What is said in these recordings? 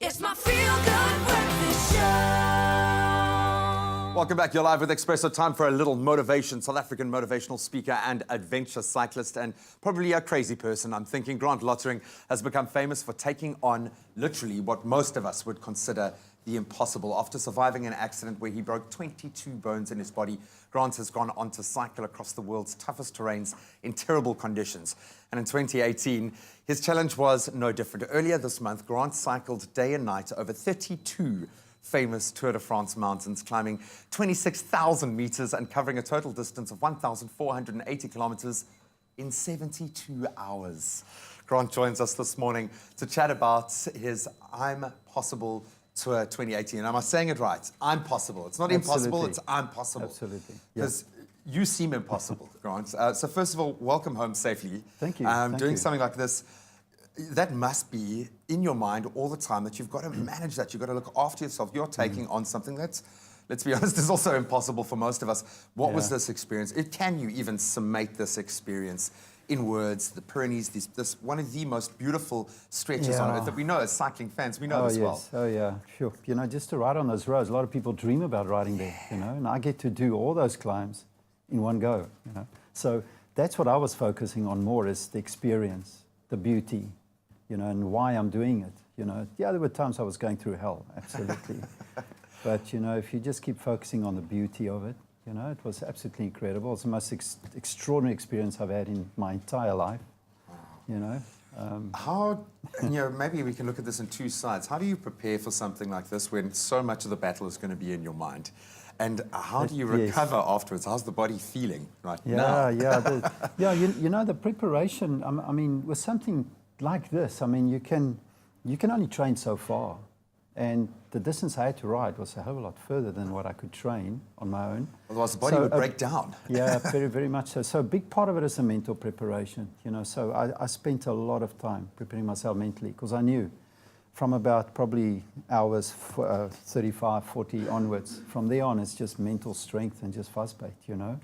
It's my feel-good breakfast show. Welcome back. You're live with Expresso. Time for a little motivation. South African motivational speaker and adventure cyclist, and probably a crazy person, I'm thinking. Grant Lottering has become famous for taking on literally what most of us would consider the impossible. After surviving an accident where he broke 22 bones in his body, Grant has gone on to cycle across the world's toughest terrains in terrible conditions. And in 2018, his challenge was no different. Earlier this month, Grant cycled day and night over 32 famous Tour de France mountains, climbing 26,000 meters and covering a total distance of 1,480 kilometers in 72 hours. Grant joins us this morning to chat about his I'm Possible Tour 2018. Am I saying it right? I'm possible. It's not impossible, it's I'm possible. Absolutely. Because you seem impossible, Grant. So first of all, welcome home safely. Thank you. Doing something like this, that must be in your mind all the time, that you've got to manage that. You've got to look after yourself. You're taking on something that's, let's be honest, is also impossible for most of us. What was this experience? Can you even summate this experience in words? The Pyrenees, this one of the most beautiful stretches on earth that we know as cycling fans, we know as well. Oh yeah, sure. You know, just to ride on those roads, a lot of people dream about riding there, you know, and I get to do all those climbs in one go, you know. So that's what I was focusing on more, is the experience, the beauty, you know, and why I'm doing it, you know. Yeah, there were times I was going through hell, absolutely. But, you know, if you just keep focusing on the beauty of it, you know, it was absolutely incredible. It's the most extraordinary experience I've had in my entire life, you know. How, you know, maybe we can look at this in two sides. How do you prepare for something like this when so much of the battle is going to be in your mind? And how do you recover afterwards? How's the body feeling right now? You know, the preparation, I mean, with something like this, I mean, you can only train so far. And the distance I had to ride was a hell of a lot further than what I could train on my own. Otherwise, the body would break down. Yeah, very, very much so. So a big part of it is the mental preparation, you know. So I spent a lot of time preparing myself mentally, because I knew from about probably hours 35, 40 onwards, from there on, it's just mental strength and just fuzzbait, you know.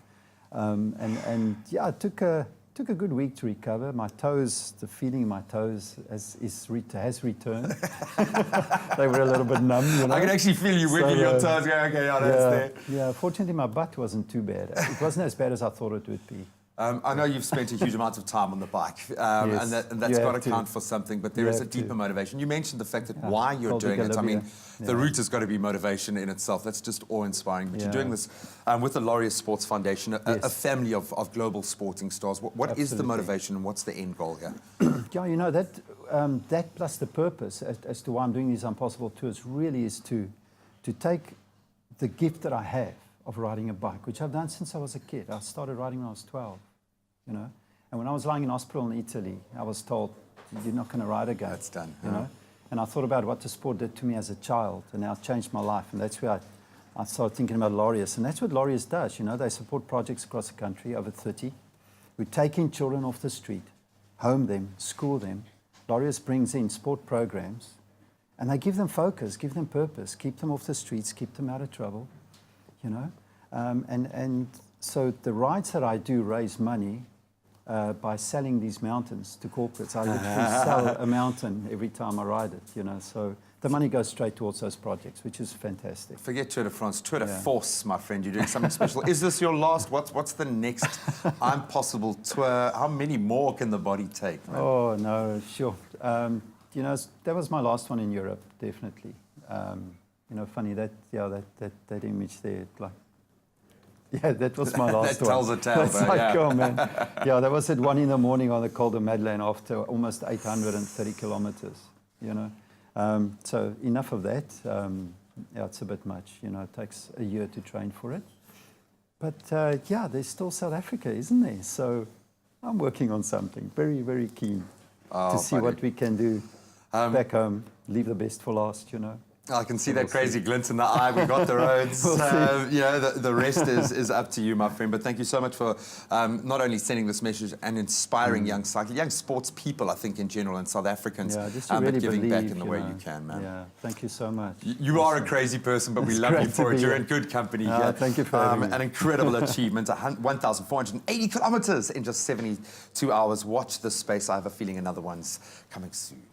And yeah, it took a good week to recover. My toes, the feeling in my toes has returned. They were a little bit numb, you know. I can actually feel you wiggling your toes going, okay, yeah, that's there. Yeah, fortunately my butt wasn't too bad. It wasn't as bad as I thought it would be. I know you've spent a huge amount of time on the bike, and that's got to count for something, but there is a deeper motivation. You mentioned the fact that why you're doing it. I mean, the route has got to be motivation in itself. That's just awe-inspiring. But you're doing this with the Laureus Sports Foundation, a family of global sporting stars. What is the motivation and what's the end goal here? Yeah, you know, that plus the purpose as to why I'm doing these Impossible Tours really is to take the gift that I have of riding a bike, which I've done since I was a kid. I started riding when I was 12, you know. And when I was lying in hospital in Italy, I was told, you're not going to ride again. That's done. You know. And I thought about what the sport did to me as a child, and now it's changed my life. And that's where I started thinking about Laureus. And that's what Laureus does, you know. They support projects across the country, over 30. We take in children off the street, home them, school them. Laureus brings in sport programs, and they give them focus, give them purpose, keep them off the streets, keep them out of trouble. You know, and so the rides that I do raise money by selling these mountains to corporates. I literally sell a mountain every time I ride it, you know, so the money goes straight towards those projects, which is fantastic. Forget Tour de France, Tour de Force, my friend. You're doing something special. Is this your last? What's the next I'm Possible Tour? How many more can the body take, man? Oh, no, sure. You know, that was my last one in Europe, definitely. You know, funny that image there, like, yeah, that was my last that tells one. a tale, That's oh man. Yeah, that was at 1 in the morning on the Col de Madeleine after almost 830 kilometers, you know. So enough of that. Yeah, it's a bit much, you know, it takes a year to train for it. But yeah, there's still South Africa, isn't there? So I'm working on something, very, very keen to see what we can do back home, leave the best for last, you know. I can see that crazy glint in the eye. We've got the roads. You know, the rest is up to you, my friend. But thank you so much for not only sending this message and inspiring young sports people, I think, in general, and South Africans, just to really but giving back believe, in the way you can, man. Yeah, thank you so much. You are a crazy person, but we love you for it. You're in good company here. Thank you for having me. An incredible achievement, 1,480 kilometers in just 72 hours. Watch this space. I have a feeling another one's coming soon.